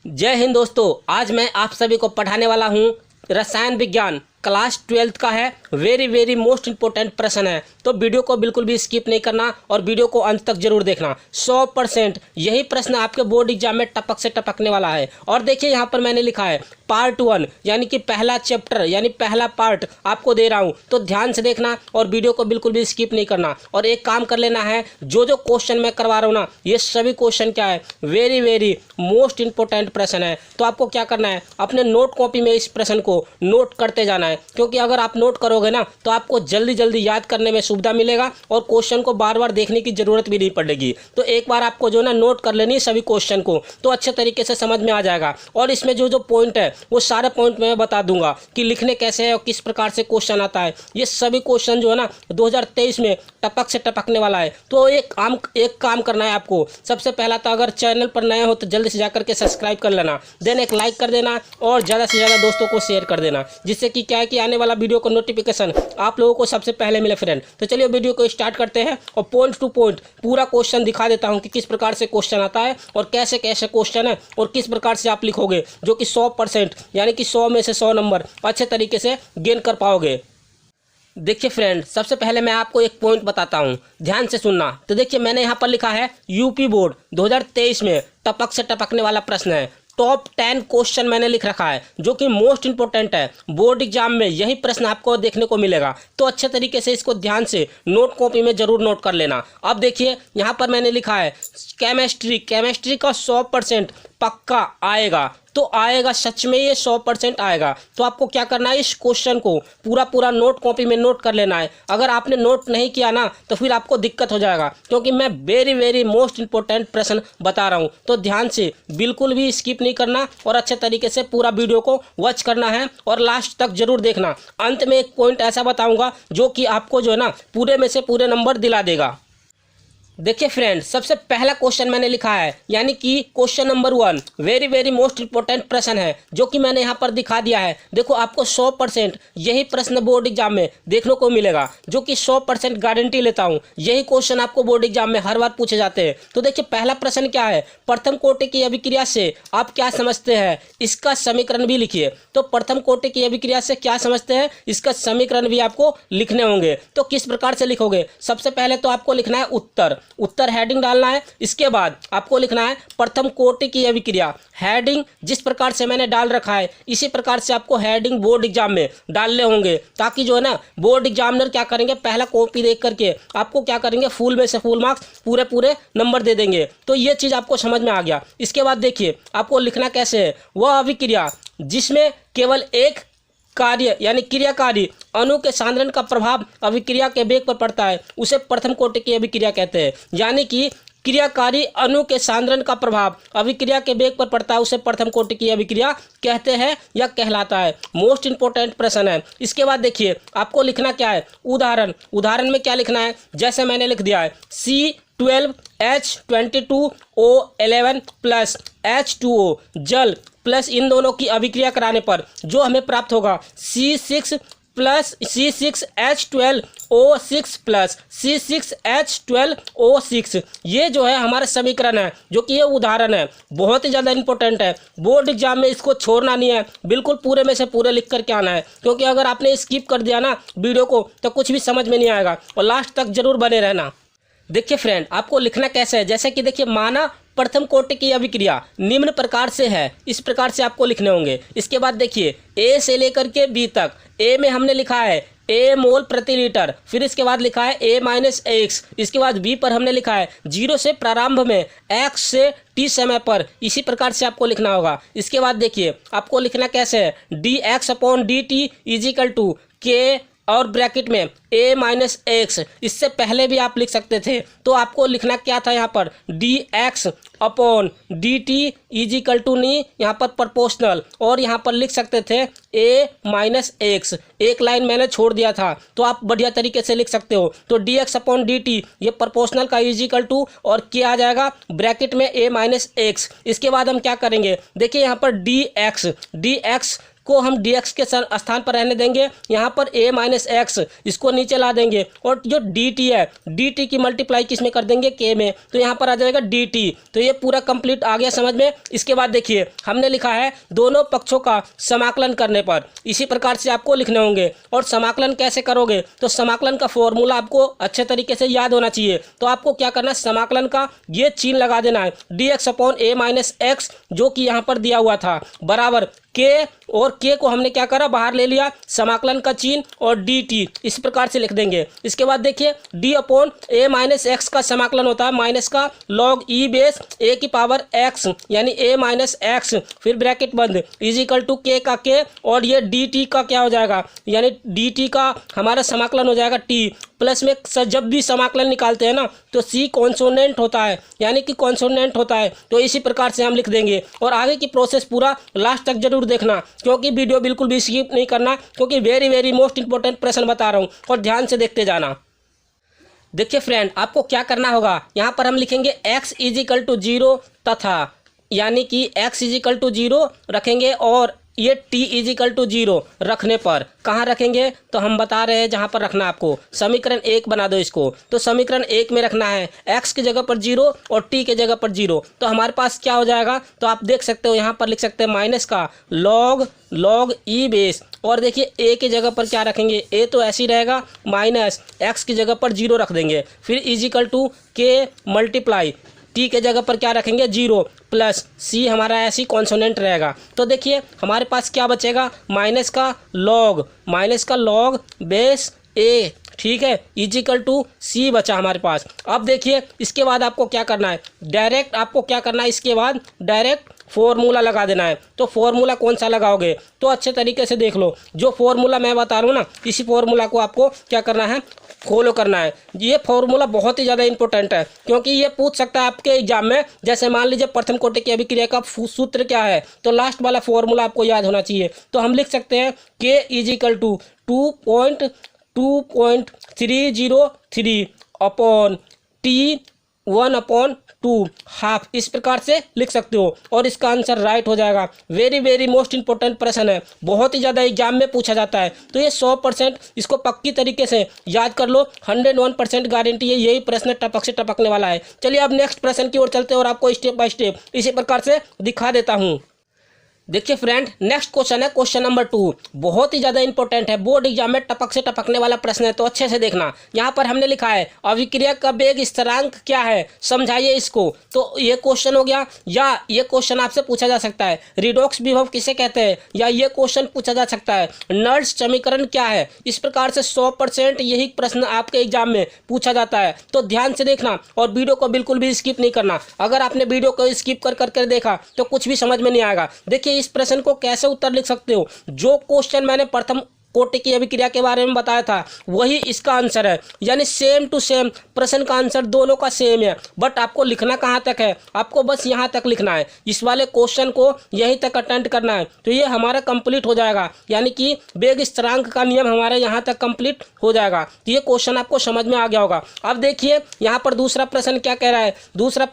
जय हिंद दोस्तों। आज मैं आप सभी को पढ़ाने वाला हूँ रसायन विज्ञान क्लास 12th का है। वेरी मोस्ट इंपॉर्टेंट प्रश्न है, तो वीडियो को बिल्कुल भी स्किप नहीं करना और वीडियो को अंत तक जरूर देखना। 100% यही प्रश्न आपके बोर्ड एग्जाम में टपक से टपकने वाला है। और देखिए यहाँ पर मैंने लिखा है पार्ट 1 यानी कि पहला चैप्टर यानी पहला पार्ट आपको दे रहा हूँ, तो ध्यान से देखना और वीडियो को बिल्कुल भी स्किप नहीं करना। और एक काम कर लेना है, जो क्वेश्चन मैं करवा रहा हूँ ना, ये सभी क्वेश्चन क्या है, वेरी मोस्ट इंपॉर्टेंट प्रश्न है। तो आपको क्या करना है, अपने नोट कॉपी में इस प्रश्न को नोट करते जाना है, क्योंकि अगर आप नोट करोगे ना तो आपको जल्दी याद करने में सुविधा मिलेगा और क्वेश्चन को बार देखने की जरूरत भी नहीं पड़ेगी। तो एक बार आपको जो ना नोट कर लेनी सभी क्वेश्चन को, तो अच्छे तरीके से समझ में आ जाएगा। और इसमें जो पॉइंट है वो सारे पॉइंट मैं बता दूंगा कि लिखने कैसे है और किस प्रकार से क्वेश्चन आता है। ये सभी क्वेश्चन जो है ना 2023 में टपक से टपकने वाला है। तो एक काम करना है आपको। सबसे पहला तो अगर चैनल पर नए हो तो जल्दी से जाकर के सब्सक्राइब कर लेना, देन एक लाइक कर देना और ज़्यादा से ज़्यादा दोस्तों को शेयर कर देना, जिससे कि क्या है कि आने वाला वीडियो का नोटिफिकेशन आप लोगों को सबसे पहले मिले फ्रेंड। तो चलिए वीडियो को स्टार्ट करते हैं और पॉइंट टू पॉइंट पूरा क्वेश्चन दिखा देता हूं कि किस प्रकार से क्वेश्चन आता है और कैसे कैसे क्वेश्चन है और किस प्रकार से आप लिखोगे, जो कि 100% यानी कि 100 में से 100 नंबर अच्छे तरीके से गेन कर पाओगे। देखिए फ्रेंड, सबसे पहले मैं आपको एक पॉइंट बताता हूं, ध्यान से सुनना। तो देखिए मैंने यहाँ पर लिखा है यूपी बोर्ड 2023 में टपक से टपकने वाला प्रश्न है। टॉप 10 क्वेश्चन मैंने लिख रखा है, जो कि मोस्ट इंपॉर्टेंट है। बोर्ड एग्जाम में यही प्रश्न आपको देखने को मिलेगा, तो अच्छे तरीके से इसको ध्यान से नोट कॉपी में जरूर नोट कर लेना। अब देखिए यहाँ पर मैंने लिखा है केमिस्ट्री का 100% पक्का आएगा, तो आएगा सच में, ये 100% आएगा। तो आपको क्या करना है, इस क्वेश्चन को पूरा नोट कॉपी में नोट कर लेना है। अगर आपने नोट नहीं किया ना तो फिर आपको दिक्कत हो जाएगा, क्योंकि मैं वेरी मोस्ट इंपॉर्टेंट प्रश्न बता रहा हूँ। तो ध्यान से बिल्कुल भी स्किप नहीं करना और अच्छे तरीके से पूरा वीडियो को वॉच करना है और लास्ट तक जरूर देखना। अंत में एक पॉइंट ऐसा बताऊँगा जो कि आपको जो है ना पूरे में से पूरे नंबर दिला देगा। देखिए फ्रेंड, सबसे पहला क्वेश्चन मैंने लिखा है, यानी कि question number 1 very most important प्रश्न है, जो कि मैंने यहाँ पर दिखा दिया है। देखो आपको 100% यही प्रश्न बोर्ड एग्जाम में देखने को मिलेगा, जो कि 100% गारंटी लेता हूँ। यही क्वेश्चन आपको बोर्ड एग्जाम में हर बार पूछे जाते हैं। तो देखिए पहला प्रश्न क्या है, प्रथम कोटि की अभिक्रिया से आप क्या समझते हैं, इसका समीकरण भी लिखिए। तो प्रथम कोटि की अभिक्रिया से क्या समझते हैं, इसका समीकरण भी आपको लिखने होंगे। तो किस प्रकार से लिखोगे, सबसे पहले तो आपको लिखना है उत्तर हेडिंग डालना है। इसके बाद आपको लिखना है प्रथम कोटि की अभिक्रिया। हेडिंग जिस प्रकार से मैंने डाल रखा है इसी प्रकार से आपको हेडिंग बोर्ड एग्जाम में डालने होंगे, ताकि जो है ना बोर्ड एग्जामिनर क्या करेंगे, पहला कॉपी देख करके आपको क्या करेंगे, फुल में से फुल मार्क्स पूरे नंबर दे देंगे। तो ये चीज़ आपको समझ में आ गया। इसके बाद देखिए आपको लिखना कैसे है, वह अभिक्रिया जिसमें केवल एक कार्य यानी क्रियाकारी अणु के सांद्रण का प्रभाव अभिक्रिया के वेग पर पड़ता है, उसे प्रथम कोटि की अभिक्रिया कहते हैं। यानी कि क्रियाकारी अणु के सांद्रण का प्रभाव अभिक्रिया के वेग पर पड़ता है, उसे प्रथम कोटि की अभिक्रिया कहते हैं या कहलाता है। मोस्ट इंपॉर्टेंट प्रश्न है। इसके बाद देखिए आपको लिखना क्या है, उदाहरण में क्या लिखना है, जैसे मैंने लिख दिया है C12H22O11 प्लस H2O जल प्लस इन दोनों की अभिक्रिया कराने पर जो हमें प्राप्त होगा C6H12O6 प्लस C6H12O6, ये जो है हमारा समीकरण है, जो कि ये उदाहरण है। बहुत ही ज़्यादा इंपॉर्टेंट है, बोर्ड एग्जाम में इसको छोड़ना नहीं है, बिल्कुल पूरे में से पूरे लिख करके आना है। क्योंकि अगर आपने स्किप कर दिया ना वीडियो को तो कुछ भी समझ में नहीं आएगा, और लास्ट तक जरूर बने रहना। देखिए फ्रेंड, आपको लिखना कैसे है, जैसे कि देखिए माना प्रथम कोटि की अभिक्रिया निम्न प्रकार से है, इस प्रकार से आपको लिखने होंगे। इसके बाद देखिए ए से लेकर के बी तक, ए में हमने लिखा है A मोल प्रति लीटर, फिर इसके बाद लिखा है A-X, इसके बाद B पर हमने लिखा है 0 से प्रारंभ में X से T समय पर, इसी प्रकार से आपको लिखना होगा। इसके बाद देखिए आपको लिखना कैसे है, dx/dt = K और ब्रैकेट में A-X, इससे पहले भी आप लिख सकते थे। तो आपको लिखना क्या था यहाँ पर, dx/dt नहीं, यहाँ पर प्रोपोर्शनल, और यहाँ पर लिख सकते थे A-X। एक लाइन मैंने छोड़ दिया था, तो आप बढ़िया तरीके से लिख सकते हो। तो dx/dt ये प्रोपोर्शनल का = और क्या आ जाएगा ब्रैकेट में A-X। इसके बाद हम क्या करेंगे, देखिए यहाँ पर dx को हम dx के स्थान पर रहने देंगे, यहाँ पर a माइनस एक्स इसको नीचे ला देंगे और जो dt है dt की मल्टीप्लाई किस में कर देंगे k में, तो यहाँ पर आ जाएगा dt। तो ये पूरा कंप्लीट आ गया समझ में। इसके बाद देखिए हमने लिखा है दोनों पक्षों का समाकलन करने पर इसी प्रकार से आपको लिखने होंगे। और समाकलन कैसे करोगे, तो समाकलन का फॉर्मूला आपको अच्छे तरीके से याद होना चाहिए। तो आपको क्या करना है, समाकलन का ये चिन्ह लगा देना है dx upon a minus x जो कि यहाँ पर दिया हुआ था बराबर k, और k को हमने क्या करा बाहर ले लिया, समाकलन का चिन्ह और dt इस प्रकार से लिख देंगे। इसके बाद देखिए d upon a minus x का समाकलन होता है माइनस का लॉग e बेस a की पावर x यानी a माइनस एक्स, फिर ब्रैकेट बंद इज इक्वल टू k का k, और ये dt का क्या हो जाएगा, यानी dt का हमारा समाकलन हो जाएगा t प्लस में जब भी समाकलन निकालते हैं ना तो c कॉन्सोनेंट होता है, यानी कि कॉन्सोनेंट होता है। तो इसी प्रकार से हम लिख देंगे। और आगे की प्रोसेस पूरा लास्ट तक जरूर देखना, क्योंकि वीडियो बिल्कुल भी स्किप नहीं करना, क्योंकि वेरी मोस्ट इंपॉर्टेंट प्रश्न बता रहा हूँ और ध्यान से देखते जाना। देखिए फ्रेंड, आपको क्या करना होगा, यहाँ पर हम लिखेंगे x इज इक्वल टू 0 तथा, यानी कि x इज इक्वल टू 0 रखेंगे और ये t इज इक्वल टू 0 रखने पर कहाँ रखेंगे, तो हम बता रहे हैं जहाँ पर रखना आपको, समीकरण 1 बना दो इसको। तो समीकरण 1 में रखना है x की जगह पर 0 और t की जगह पर 0। तो हमारे पास क्या हो जाएगा, तो आप देख सकते हो यहाँ पर लिख सकते हैं माइनस का log e बेस, और देखिए a की जगह पर क्या रखेंगे, a तो ऐसे ही रहेगा माइनस x की जगह पर 0 रख देंगे, फिर is equal to k multiply t के जगह पर क्या रखेंगे 0 प्लस c हमारा ऐसी कॉन्सोनेंट रहेगा। तो देखिए हमारे पास क्या बचेगा, माइनस का लॉग बेस a, ठीक है, इज इक्वल टू c बचा हमारे पास। अब देखिए इसके बाद आपको क्या करना है, इसके बाद डायरेक्ट फॉर्मूला लगा देना है। तो फॉर्मूला कौन सा लगाओगे, तो अच्छे तरीके से देख लो, जो फॉर्मूला मैं बता रहा हूँ ना इसी फॉर्मूला को आपको क्या करना है, फॉलो करना है। ये फॉर्मूला बहुत ही ज़्यादा इंपॉर्टेंट है, क्योंकि ये पूछ सकता है आपके एग्जाम में। जैसे मान लीजिए प्रथम कोटि की अभिक्रिया का सूत्र क्या है, तो लास्ट वाला फॉर्मूला आपको याद होना चाहिए। तो हम लिख सकते हैं k is equal to 2.303 upon t 1/2 half, इस प्रकार से लिख सकते हो और इसका आंसर राइट हो जाएगा। वेरी मोस्ट इंपॉर्टेंट प्रश्न है, बहुत ही ज़्यादा एग्जाम में पूछा जाता है। तो ये 100% इसको पक्की तरीके से याद कर लो, 101% गारंटी है यही प्रश्न टपक से टपकने वाला है। चलिए अब नेक्स्ट प्रश्न की ओर चलते हैं और आपको स्टेप बाय स्टेप इसी प्रकार से दिखा देता हूँ। देखिए फ्रेंड, नेक्स्ट क्वेश्चन है क्वेश्चन नंबर 2, बहुत ही ज़्यादा इंपॉर्टेंट है, बोर्ड एग्जाम में टपक से टपकने वाला प्रश्न है, तो अच्छे से देखना। यहाँ पर हमने लिखा है अभिक्रिया का वेग स्थिरांक क्या है, समझाइए इसको। तो ये क्वेश्चन हो गया, या ये क्वेश्चन आपसे पूछा जा सकता है रिडॉक्स विभव किसे कहते हैं, या ये क्वेश्चन पूछा जा सकता है नर्स समीकरण क्या है। इस प्रकार से 100% यही प्रश्न आपके एग्जाम में पूछा जाता है। तो ध्यान से देखना और वीडियो को बिल्कुल भी स्किप नहीं करना। अगर आपने वीडियो को स्किप कर देखा तो कुछ भी समझ में नहीं आएगा। देखिए इस प्रश्न को कैसे उत्तर लिख सकते हो, जो क्वेश्चन मैंने प्रथम कोटि की अभिक्रिया के बारे में बताया था वही इसका आंसर है, यानी सेम टू सेम प्रश्न का आंसर दोनों का सेम है। बट आपको लिखना कहाँ तक है, आपको बस यहाँ तक लिखना है, इस वाले क्वेश्चन को यहीं तक अटेंड करना है। तो ये हमारा कंप्लीट हो जाएगा, यानी कि वेग स्थिरांक का नियम हमारे यहाँ तक कंप्लीट हो जाएगा। तो ये क्वेश्चन आपको समझ में आ गया होगा। अब देखिए यहाँ पर दूसरा प्रश्न क्या कह रहा है, दूसरा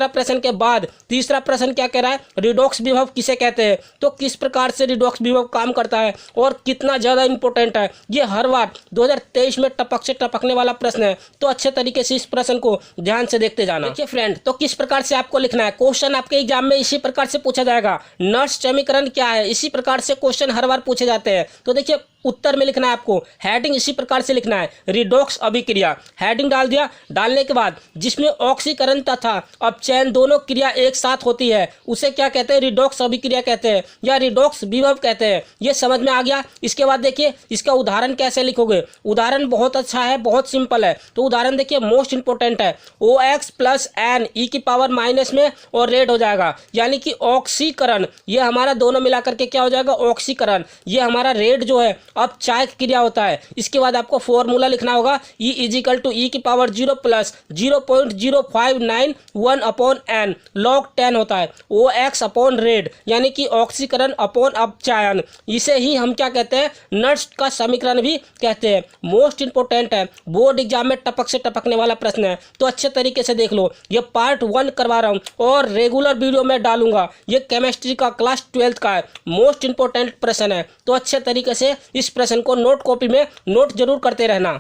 प्रश्न के बाद तीसरा प्रश्न क्या कह रहा है, रिडॉक्स विभव किसे कहते हैं। तो किस प्रकार से रिडॉक्स विभव काम करता है और कितना ज़्यादा इंपॉर्टेंट है, ये हर बार 2023 में टपक से टपकने वाला प्रश्न है। तो अच्छे तरीके से इस प्रश्न को ध्यान से देखते जाना। देखिए फ्रेंड, तो किस प्रकार से आपको लिखना है, क्वेश्चन आपके एग्जाम में इसी प्रकार से पूछा जाएगा, नर्स समीकरण क्या है, इसी प्रकार से क्वेश्चन हर बार पूछे जाते हैं। तो देखिए उत्तर में लिखना है आपको, हेडिंग इसी प्रकार से लिखना है रिडॉक्स अभिक्रिया, हेडिंग डाल दिया। डालने के बाद जिसमें ऑक्सीकरण तथा अपचयन दोनों क्रिया एक साथ होती है उसे क्या कहते हैं, रिडॉक्स अभिक्रिया कहते हैं या रिडॉक्स विभव कहते हैं। ये समझ में आ गया। इसके बाद देखिए इसका उदाहरण कैसे लिखोगे, उदाहरण बहुत अच्छा है, बहुत सिंपल है। तो उदाहरण देखिए मोस्ट इंपोर्टेंट है, OX प्लस N e की पावर माइनस में और रेड हो जाएगा, यानी कि ऑक्सीकरण, ये हमारा दोनों मिलाकर के क्या हो जाएगा ऑक्सीकरण। ये हमारा रेड जो है अब चाय की क्रिया होता है, इसके बाद आपको फॉर्मूला लिखना होगा E इजिकल टू E की power 0 plus 0.0591 upon n log 10 होता है OX अपॉन रेड, यानी कि ऑक्सीकरण अपॉन अपचायन। इसे ही हम क्या कहते हैं, नर्स का समीकरण भी कहते हैं। मोस्ट इंपोर्टेंट है, बोर्ड एग्जाम में टपक से टपकने वाला प्रश्न है, तो अच्छे तरीके से देख लो। ये पार्ट 1 करवा रहा हूँ और रेगुलर वीडियो में डालूंगा। ये केमिस्ट्री का क्लास 12 का है, मोस्ट इंपोर्टेंट प्रश्न है, तो अच्छे तरीके से इस प्रश्न को नोट कॉपी में नोट जरूर करते रहना।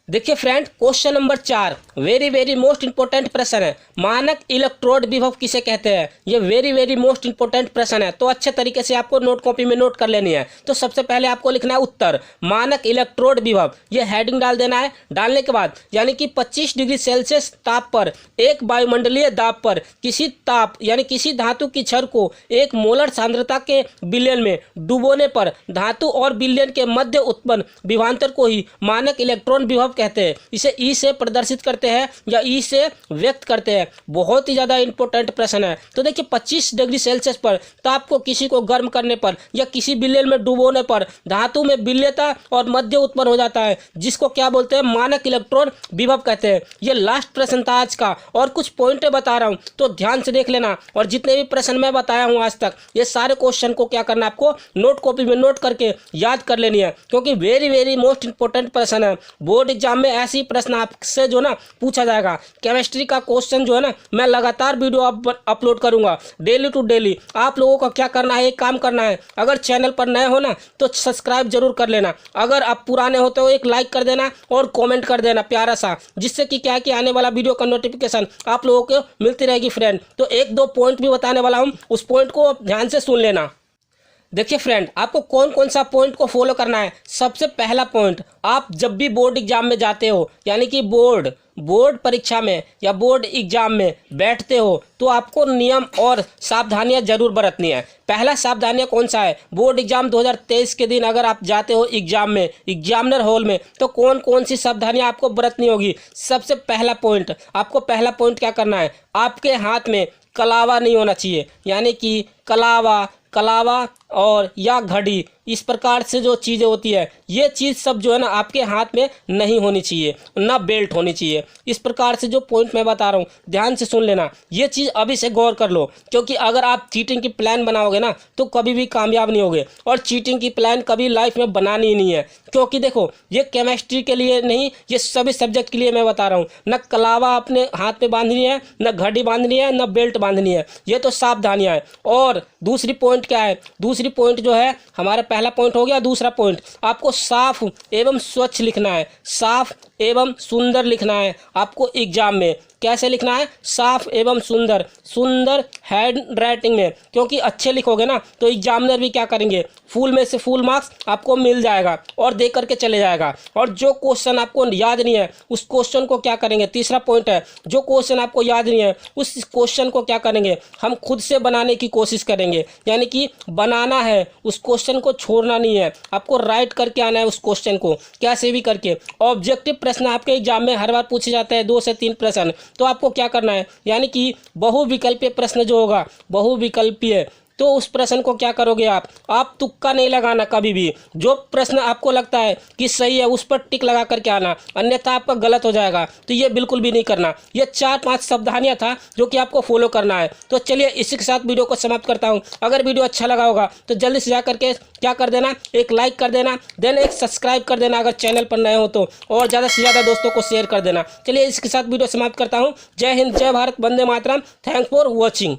देखिए friend, question number 4 very most important प्रश्न है। मानक इलेक्ट्रोड विभव किसे कहते हैं? ये वेरी मोस्ट इंपोर्टेंट प्रश्न है, तो अच्छे तरीके से आपको नोट कॉपी में नोट कर लेनी है। तो सबसे पहले आपको लिखना है उत्तर, मानक इलेक्ट्रोड विभव, ये हेडिंग डाल देना है। डालने के बाद यानी कि 25 डिग्री सेल्सियस ताप पर एक वायुमंडलीय दाब पर किसी ताप यानी किसी धातु की छड़ को एक मोलर सांद्रता के विलयन में डुबोने पर धातु और विलयन के मध्य उत्पन्न विभवांतर को ही मानक इलेक्ट्रॉन विभव कहते हैं। इसे ई से प्रदर्शित करते हैं या ई से व्यक्त करते हैं। बहुत ही ज़्यादा इंपॉर्टेंट प्रश्न है। तो देखिए 25 डिग्री सेल्सियस पर ताप को किसी को गर्म करने पर या किसी विलयन में डुबोने पर धातु में विलयता और मध्य उत्पन्न हो जाता है, जिसको क्या बोलते हैं, मानक इलेक्ट्रॉन विभव कहते हैं। ये लास्ट प्रश्न था आज का, और कुछ पॉइंट बता रहा हूँ तो ध्यान से देख लेना। और जितने भी प्रश्न मैं बताया हूँ आज तक, ये सारे क्वेश्चन को क्या करना है, आपको नोट कॉपी में नोट करके याद कर लेनी है, क्योंकि वेरी मोस्ट इंपॉर्टेंट प्रश्न है। बोर्ड एग्जाम में ऐसे ही प्रश्न आपसे जो ना पूछा जाएगा। केमिस्ट्री का क्वेश्चन जो है ना, मैं लगातार वीडियो अपलोड करूंगा डेली टू डेली। आप लोगों को क्या करना है, एक काम करना है, अगर चैनल पर नए हो ना तो सब्सक्राइब जरूर कर लेना। अगर आप पुराने होते हो एक लाइक कर देना और कमेंट कर देना प्यारा सा, जिससे कि क्या है कि आने वाला वीडियो का नोटिफिकेशन आप लोगों को मिलती रहेगी फ्रेंड। तो एक दो पॉइंट भी बताने वाला हूँ, उस पॉइंट को ध्यान से सुन लेना। देखिए फ्रेंड, आपको कौन कौन सा पॉइंट को फॉलो करना है। सबसे पहला पॉइंट, आप जब भी बोर्ड एग्जाम में जाते हो, यानी कि बोर्ड परीक्षा में या बोर्ड एग्जाम में बैठते हो, तो आपको नियम और सावधानियां जरूर बरतनी है। पहला सावधानियां कौन सा है, बोर्ड एग्जाम 2023 के दिन अगर आप जाते हो एग्जाम में, एग्जामिनर हॉल में, तो कौन कौन सी सावधानियां आपको बरतनी होगी। सबसे पहला पॉइंट, आपको पहला पॉइंट क्या करना है, आपके हाथ में कलावा नहीं होना चाहिए, यानी कि कलावा और या घड़ी, इस प्रकार से जो चीज़ें होती है, ये चीज़ सब जो है ना आपके हाथ में नहीं होनी चाहिए, ना बेल्ट होनी चाहिए। इस प्रकार से जो पॉइंट मैं बता रहा हूँ ध्यान से सुन लेना। ये चीज़ अभी से गौर कर लो, क्योंकि अगर आप चीटिंग की प्लान बनाओगे ना तो कभी भी कामयाब नहीं होगे, और चीटिंग की प्लान कभी लाइफ में बनानी ही नहीं है। क्योंकि देखो, ये केमिस्ट्री के लिए नहीं, ये सभी सब्जेक्ट के लिए मैं बता रहा हूँ। न कलावा अपने हाथ में बांधनी है, न घड़ी बांधनी है, न बेल्ट बांधनी है। ये तो सावधानियाँ है। और दूसरी पॉइंट क्या है, दूसरी पॉइंट जो है, हमारा पहला पॉइंट हो गया। दूसरा पॉइंट, आपको साफ एवं स्वच्छ लिखना है, साफ एवं सुंदर लिखना है। आपको एग्जाम में कैसे लिखना है, साफ एवं सुंदर हैंड राइटिंग में, क्योंकि अच्छे लिखोगे ना तो एग्जामिनर भी क्या करेंगे, फुल में से फुल मार्क्स आपको मिल जाएगा और दे करके चले जाएगा। और जो क्वेश्चन आपको याद नहीं है उस क्वेश्चन को क्या करेंगे, तीसरा पॉइंट है, जो क्वेश्चन आपको याद नहीं है उस क्वेश्चन को क्या करेंगे, हम खुद से बनाने की कोशिश करेंगे। यानी कि बनाना है, उस क्वेश्चन को छोड़ना नहीं है, आपको राइट करके आना है उस क्वेश्चन को कैसे भी करके। ऑब्जेक्टिव प्रश्न आपके एग्जाम में हर बार पूछे जाते हैं, 2 से 3 प्रश्न। तो आपको क्या करना है, यानी कि बहुविकल्पीय प्रश्न जो होगा, बहुविकल्पीय, तो उस प्रश्न को क्या करोगे आप तुक्का नहीं लगाना कभी भी। जो प्रश्न आपको लगता है कि सही है उस पर टिक लगा करके आना, अन्यथा आपका गलत हो जाएगा। तो ये बिल्कुल भी नहीं करना। ये 4-5 सावधानियां था जो कि आपको फॉलो करना है। तो चलिए इसी के साथ वीडियो को समाप्त करता हूं। अगर वीडियो अच्छा लगा होगा तो जल्दी से जा करके क्या कर देना, एक लाइक कर देना, देन एक सब्सक्राइब कर देना अगर चैनल पर नए हो तो, और ज़्यादा से ज़्यादा दोस्तों को शेयर कर देना। चलिए इसके साथ वीडियो समाप्त करता हूँ। जय हिंद, जय भारत, वंदे मातरम। Thanks for watching.